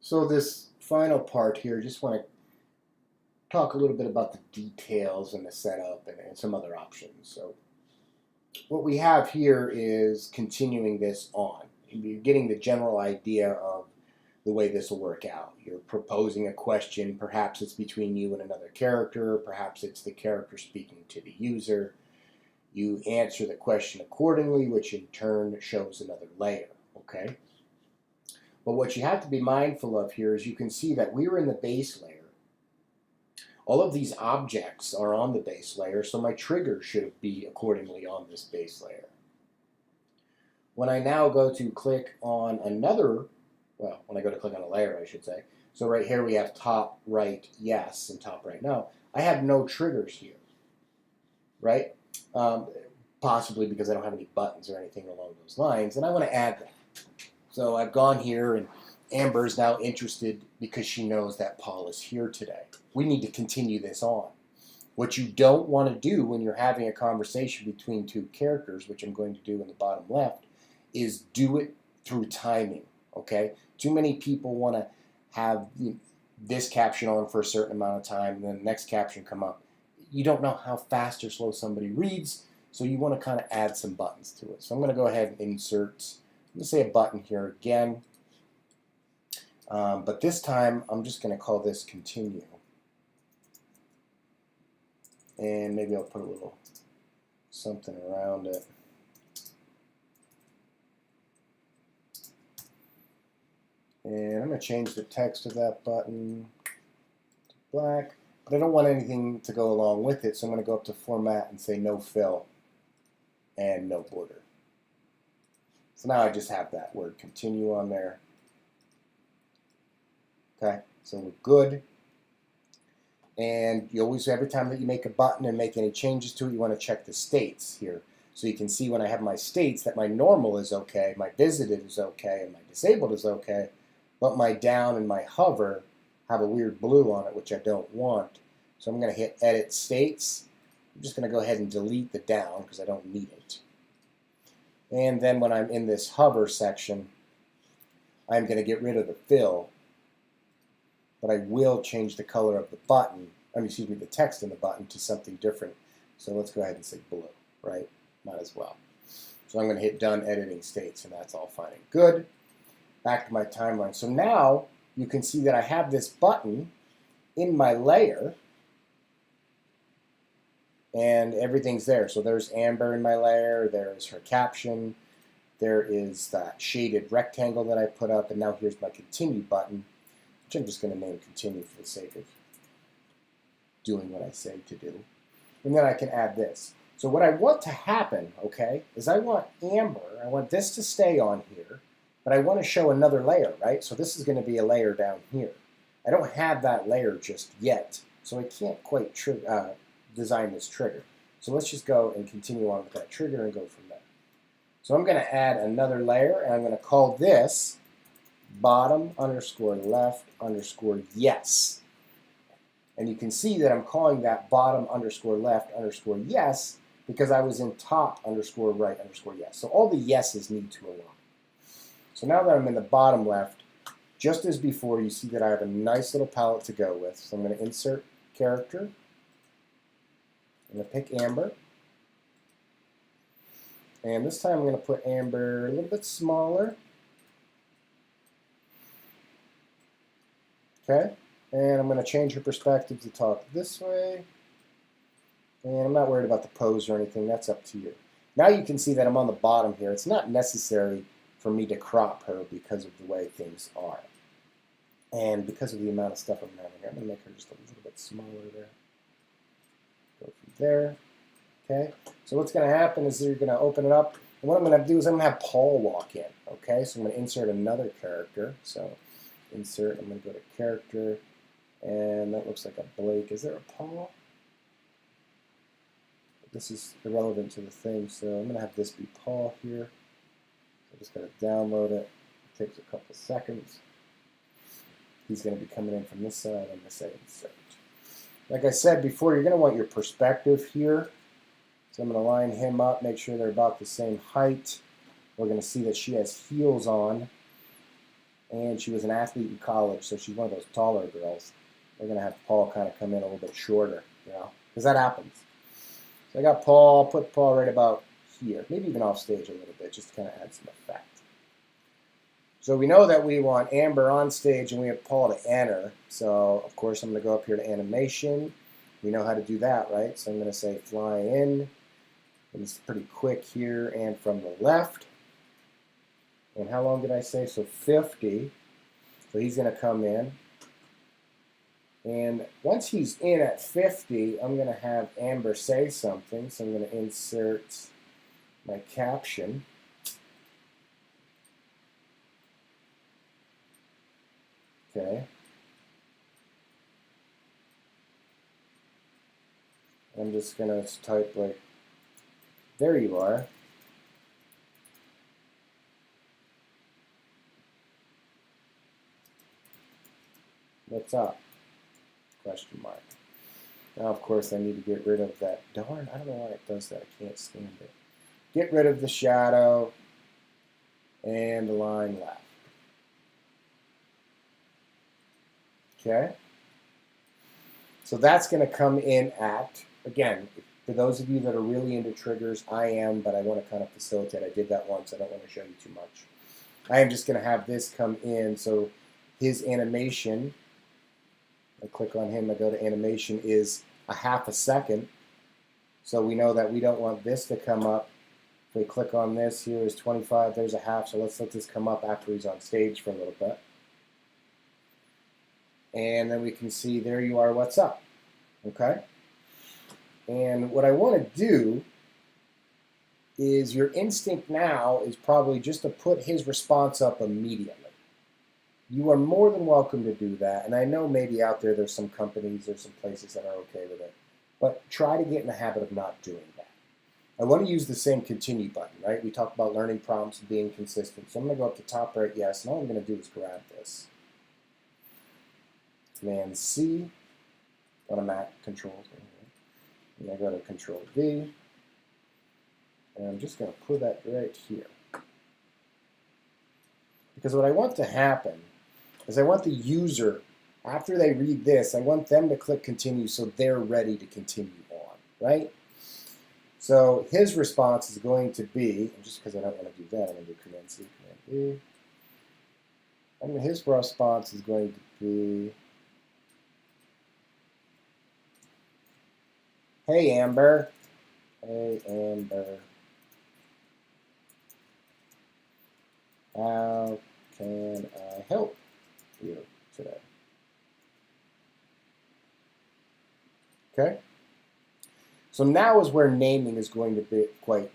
So this final part here, just want to talk a little bit about the details and the setup and some other options. So what we have here is continuing this on. You're getting the general idea of the way this will work out. You're proposing a question, perhaps it's between you and another character, perhaps it's the character speaking to the user. You answer the question accordingly, which in turn shows another layer, okay? But what you have to be mindful of here is you can see that we were in the base layer. All of these objects are on the base layer, so my trigger should be accordingly on this base layer. When I now go to click on another, well, when I go to click on a layer, I should say, so right here we have top right yes and top right no. I have no triggers here, right? Possibly because I don't have any buttons or anything along those lines, and I want to add that. So I've gone here, and Amber is now interested because she knows that Paul is here today. We need to continue this on. What you don't want to do when you're having a conversation between two characters, which I'm going to do in the bottom left, is do it through timing, okay? Too many people want to have this caption on for a certain amount of time, and then the next caption come up. You don't know how fast or slow somebody reads, so you want to kind of add some buttons to it. So I'm going to go ahead and insert, let's say, a button here again. But this time, I'm just going to call this continue. And maybe I'll put a little something around it. And I'm going to change the text of that button to black. But I don't want anything to go along with it, so I'm going to go up to Format and say No Fill and No Border. So now I just have that word continue on there. Okay, so we're good. And you always, every time that you make a button and make any changes to it, you want to check the states here. So you can see when I have my states that my normal is okay, my visited is okay, and my disabled is okay, but my down and my hover have a weird blue on it, which I don't want. So I'm going to hit Edit States. I'm just going to go ahead and delete the down because I don't need it. And then when I'm in this hover section, I'm going to get rid of the fill, but I will change the color of the button, the text in the button to something different. So let's go ahead and say blue, right? Might as well. So I'm going to hit Done Editing States, and that's all fine and good. Back to my timeline. So now you can see that I have this button in my layer, and everything's there. So there's Amber in my layer, there's her caption, there is that shaded rectangle that I put up, and now here's my continue button, which I'm just going to name continue for the sake of doing what I say to do. And then I can add this. So what I want to happen, okay, is I want Amber, I want this to stay on here, but I want to show another layer, right? So this is going to be a layer down here. I don't have that layer just yet, so I can't quite design this trigger. So let's just go and continue on with that trigger and go from there. So I'm going to add another layer, and I'm going to call this bottom underscore left underscore yes. And you can see that I'm calling that bottom underscore left underscore yes because I was in top underscore right underscore yes. So all the yeses need to align. So now that I'm in the bottom left, just as before, you see that I have a nice little palette to go with. So I'm going to insert character. I'm going to pick Amber. And this time I'm going to put Amber a little bit smaller. Okay. And I'm going to change her perspective to talk this way. And I'm not worried about the pose or anything. That's up to you. Now you can see that I'm on the bottom here. It's not necessary for me to crop her because of the way things are. And because of the amount of stuff I'm having here, I'm going to make her just a little bit smaller there. Go from there. Okay. So what's going to happen is you're going to open it up. And what I'm going to do is I'm going to have Paul walk in. Okay. So I'm going to insert another character. So insert, I'm going to go to character. And that looks like a Blake. Is there a Paul? This is irrelevant to the thing, so I'm going to have this be Paul here. I just got to download it. It takes a couple seconds. He's going to be coming in from this side. I'm going to say insert. Like I said before, you're going to want your perspective here. So I'm going to line him up, make sure they're about the same height. We're going to see that she has heels on. and she was an athlete in college, so she's one of those taller girls. They're going to have Paul kind of come in a little bit shorter, because that happens. So I got Paul, put Paul right about here, maybe even off stage a little bit, just to kind of add some effect. So we know that we want Amber on stage and we have Paul to enter. So, of course, I'm going to go up here to animation. We know how to do that, right? So I'm going to say fly in. And it's pretty quick here and from the left. And how long did I say? So 50. So he's going to come in. And once he's in at 50, I'm going to have Amber say something. So I'm going to insert my caption. Okay. I'm just going to type like, there you are. What's up? Question mark. Now, of course, I need to get rid of that. Darn, I don't know why it does that. I can't stand it. Get rid of the shadow and the line left. Okay? So that's going to come in at, again, for those of you that are really into triggers, I am, but I want to kind of facilitate. I did that once. I don't want to show you too much. I am just going to have this come in. So his animation, I click on him, I go to animation, is a half a second. So we know that we don't want this to come up. If we click on this, here is 25, there's a half. So let's let this come up after he's on stage for a little bit. And then we can see, there you are, what's up. Okay? And what I want to do is, your instinct now is probably just to put his response up immediately. You are more than welcome to do that. And I know maybe out there's some companies, there's some places that are okay with it. But try to get in the habit of not doing that. I want to use the same continue button, right? We talked about learning prompts and being consistent. So I'm going to go up to top right, yes. And all I'm going to do is grab this. Command C on a Mac, Control. And I go to Control V. And I'm just going to put that right here. Because what I want to happen is I want the user, after they read this, I want them to click continue so they're ready to continue on, right? So his response is going to be, and just because I don't want to do that, I'm going to do Command C, Command V. And his response is going to be, hey, Amber. Hey, Amber. How can I help you today? Okay? So now is where naming is going to be quite,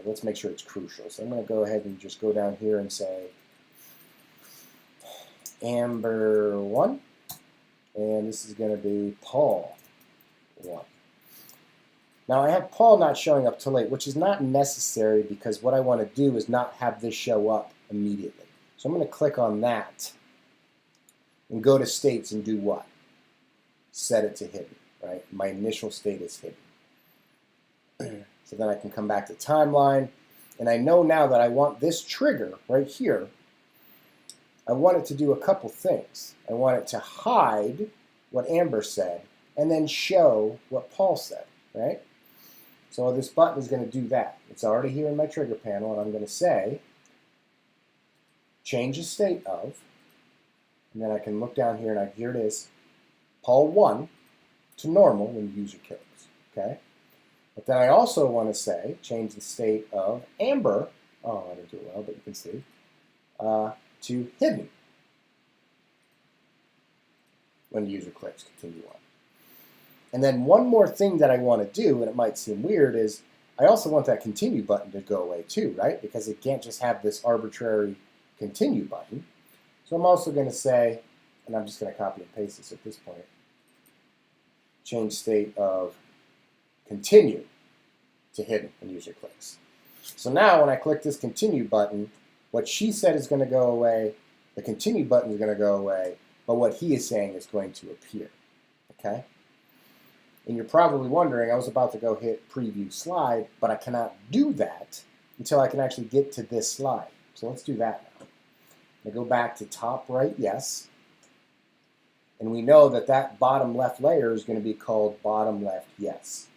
let's make sure it's crucial. So I'm going to go ahead and just go down here and say Amber 1. And this is going to be Paul 1. Now I have Paul not showing up till late, which is not necessary because what I want to do is not have this show up immediately. So I'm going to click on that and go to states and do what? Set it to hidden, right? My initial state is hidden. So then I can come back to timeline, and I know now that I want this trigger right here. I want it to do a couple things. I want it to hide what Amber said and then show what Paul said, right? So this button is going to do that. It's already here in my trigger panel, and I'm going to say, change the state of, and then I can look down here, and here it is, Paul 1 to normal when the user kills, okay? But then I also want to say, change the state of Amber, oh, I didn't do it well, but you can see, to hidden when the user clicks continue on. And then one more thing that I want to do, and it might seem weird, is I also want that continue button to go away too, right? Because it can't just have this arbitrary continue button. So I'm also going to say, and I'm just going to copy and paste this at this point, change state of continue to hidden when user clicks. So now when I click this continue button, what she said is going to go away, the continue button is going to go away, but what he is saying is going to appear, okay? And you're probably wondering, I was about to go hit preview slide, but I cannot do that until I can actually get to this slide. So let's do that now. I'm going to go back to top right, yes. And we know that that bottom left layer is going to be called bottom left, yes.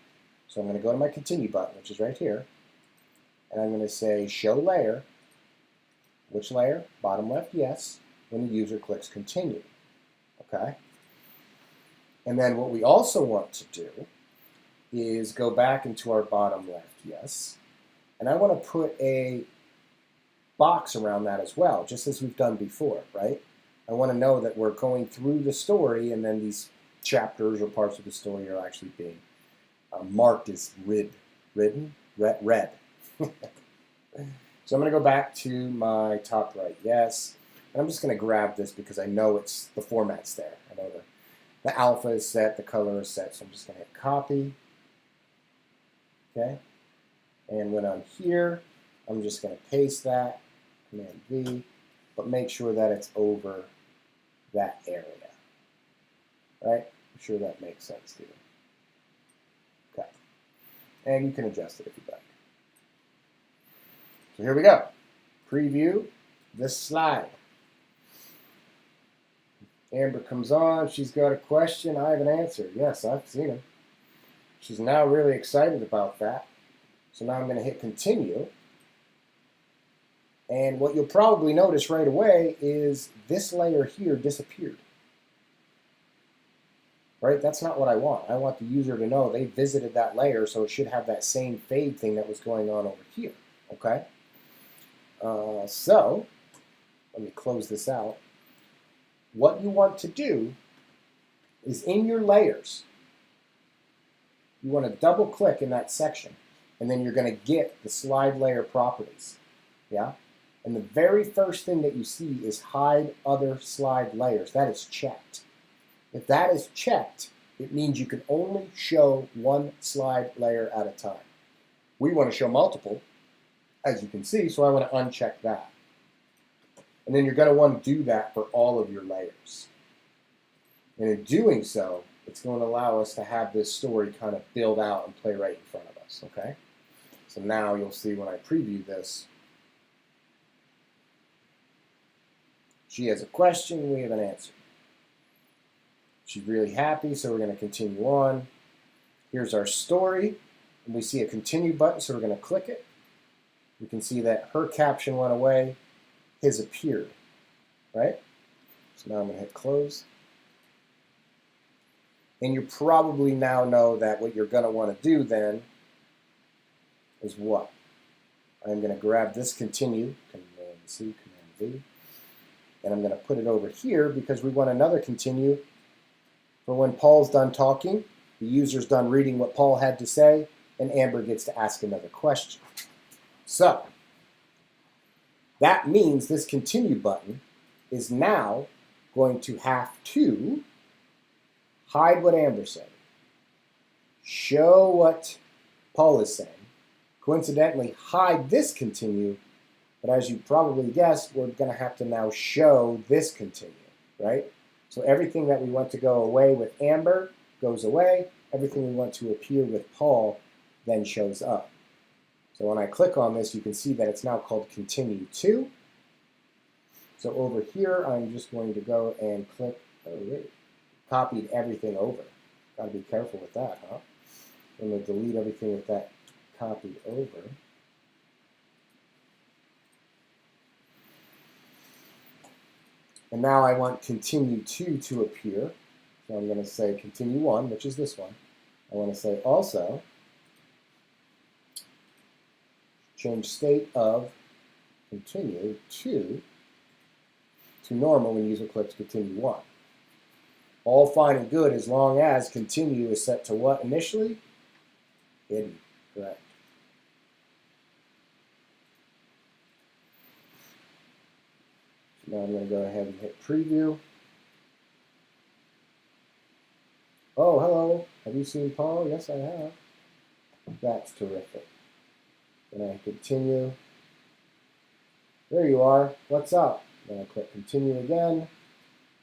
So I'm going to go to my continue button, which is right here. And I'm going to say show layer. Which layer? Bottom left, yes, when the user clicks continue. Okay? And then what we also want to do is go back into our bottom left, yes. And I want to put a box around that as well, just as we've done before, right? I want to know that we're going through the story and then these chapters or parts of the story are actually being marked as red. So I'm going to go back to my top right, yes. And I'm just going to grab this because I know it's the format's there. I know the alpha is set, the color is set, so I'm just going to hit copy. Okay. And when I'm here, I'm just going to paste that, Command V, but make sure that it's over that area. Right? I'm sure that makes sense to you. Okay. And you can adjust it if you'd like. So here we go. Preview this slide. Amber comes on. She's got a question. I have an answer. Yes, I've seen him. She's now really excited about that. So now I'm going to hit continue. And what you'll probably notice right away is this layer here disappeared. Right? That's not what I want. I want the user to know they visited that layer, so it should have that same fade thing that was going on over here. Okay? So, let me close this out. What you want to do is in your layers, you want to double click in that section, and then you're going to get the slide layer properties. Yeah? And the very first thing that you see is hide other slide layers. That is checked. If that is checked, it means you can only show one slide layer at a time. We want to show multiple, as you can see, so I want to uncheck that. And then you're going to want to do that for all of your layers. And in doing so, it's going to allow us to have this story kind of build out and play right in front of us, okay? So now you'll see when I preview this, she has a question, we have an answer. She's really happy, so we're going to continue on. Here's our story, and we see a continue button, so we're going to click it. You can see that her caption went away, his appeared, right? So now I'm going to hit close. And you probably now know that what you're going to want to do then is what? I'm going to grab this continue, Command C, Command V, and I'm going to put it over here because we want another continue for when Paul's done talking, the user's done reading what Paul had to say, and Amber gets to ask another question. So, that means this continue button is now going to have to hide what Amber said, show what Paul is saying, coincidentally hide this continue, but as you probably guessed, we're going to have to now show this continue, right? So everything that we want to go away with Amber goes away, everything we want to appear with Paul then shows up. So when I click on this, you can see that it's now called continue to. So over here, I'm just going to go and click, copied everything over. Got to be careful with that, huh? I'm going to delete everything with that copied over. And now I want continue to appear. So I'm going to say continue one, which is this one. I want to say also change state of continue to normal when user clicks continue one. All fine and good as long as continue is set to what initially? Hidden, correct. So now I'm going to go ahead and hit preview. Oh, hello. Have you seen Paul? Yes, I have. That's terrific. Then I continue. There you are. What's up? Then I click continue again.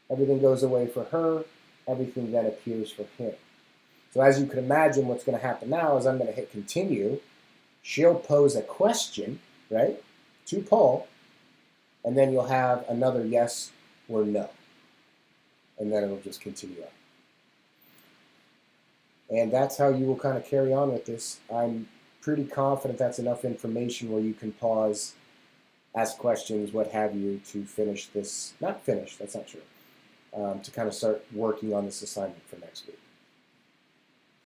Everything goes away for her. Everything then appears for him. So as you can imagine, what's going to happen now is I'm going to hit continue. She'll pose a question, right, to Paul. and then you'll have another yes or no, and then it'll just continue on. And that's how you will kind of carry on with this. I'm pretty confident that's enough information where you can pause, ask questions, what have you, to finish this. Not finish, that's not true. To kind of start working on this assignment for next week.